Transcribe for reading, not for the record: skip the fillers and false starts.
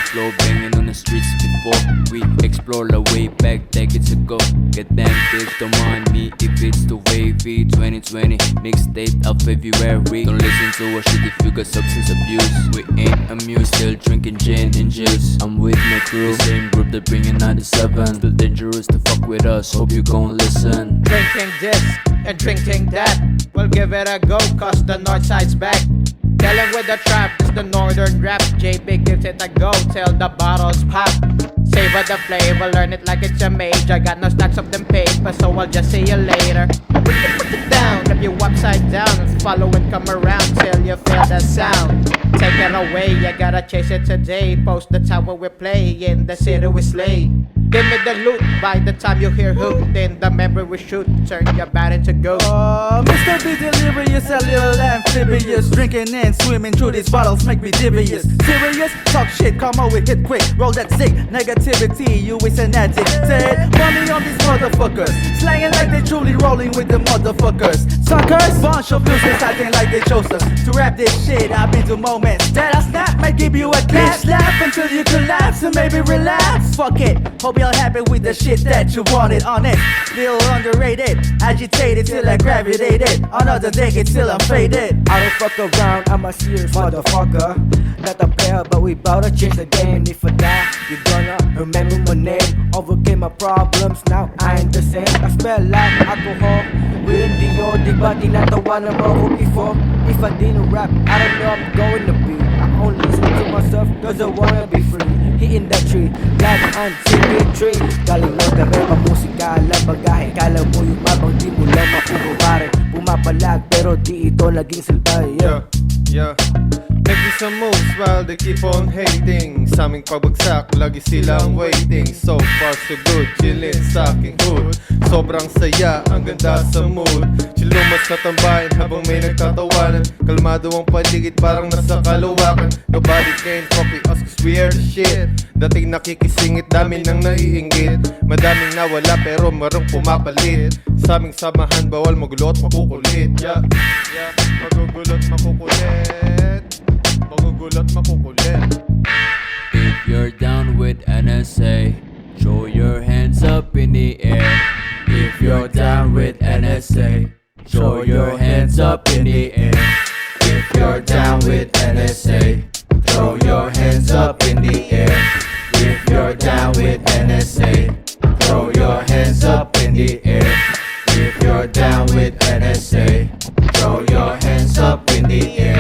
flow banging on the streets before we explore the way back decades ago. Get them bitch, don't mind me if it's too wavy. 2020 mixtape out February. Don't listen to our shit if you got substance abuse. We ain't amused, still drinking gin and juice. I'm with my crew, the same group that bringing 97. Still dangerous to fuck with us, hope you gon' listen. Drinking this and drinking that, we'll give it a go cause the north side's back. Telling with the trap, it's the northern rap. JB gives it a go till the bottles pop. Savor the flavor, learn it like it's a major. Got no stacks of them paper, so I'll just see you later. Put it down, flip you upside down. Follow and come around till you feel the sound. Take it away, you gotta chase it today. Post the time when we play, in the city we slay. Give me the loot, by the time you hear hoot, in the memory we shoot, turn your bat into ghost. Mr. B delirious, a little amphibious. Drinking and swimming through these bottles make me devious. Serious? Talk shit, come on, we hit quick. Roll that sick, negativity, you is an addict. Said, money on these motherfuckers. Slanging like they truly rolling with the motherfuckers. Suckers, bunch of losers acting like they chose us. To rap this shit, I've been to moments that I snap, might give you a clap. Slap until you collapse and maybe relapse. Fuck it, hope you're happy with the shit that you wanted. Honest, little underrated, agitated till I gravitated. Another decade till I'm faded. I don't fuck around, I'm a serious motherfucker. Not a player, but we bout to change the game. If I die, you gonna remember my name. Overcame my problems, now I ain't the same. I smell like alcohol. With the old diba, di natawanan mo ako before. If I didn't rap, I don't know I'm going to be. I only listen to myself cause I wanna be free. Hitting that tree, like I'm CP3. Galing mo kami, pamusika, alam bagahe. Kala mo yung mabang, di mo lang mapupare. Pumapalag, pero di ito naging salbay. Yeah. Making some moves while they keep on hating. Sa aming pagbagsak, lagi silang waiting. So far so good, chillin' sa aking hood. Sobrang saya, ang ganda sa mood. Chilumas na tambahin habang may nagtatawanan. Kalmado ang paligid, parang nasa kaluwakan. Nobody can copy us cause we are the shit. Dating nakikisingit, dami nang naiinggit. Madaming nawala pero marong pumapalit. Sa aming samahan, bawal magulot, makukulit. Yeah, magugulot, makukulit. Magugulot, makukulit. If you're down with NSA, throw your hands up in the air. If you're down with NSA, throw your hands up in the air. If you're down with NSA, throw your hands up in the air. If you're down with NSA, throw your hands up in the air. If you're down with NSA, throw your hands up in the air.